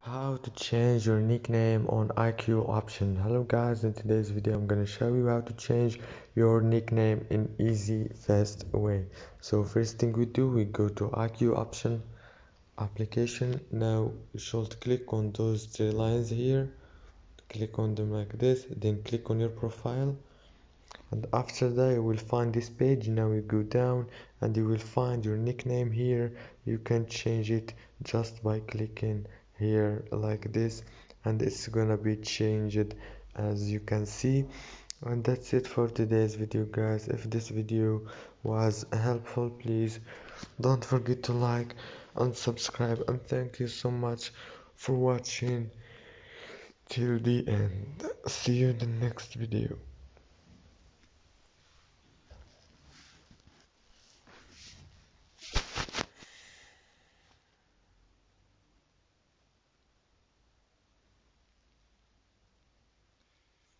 How to change your nickname on IQ option. Hello guys, in today's video I'm gonna show you how to change your nickname in easy fast way. So first thing we do, we go to IQ option application. Now you should click on those three lines here, click on them like this, then click on your profile, and after that you will find this page. Now you go down and you will find your nickname here. You can change it just by clicking here like this, and it's gonna be changed as you can see. And that's it for today's video guys. If this video was helpful, please don't forget to like and subscribe, and thank you so much for watching till the end. See you in the next video.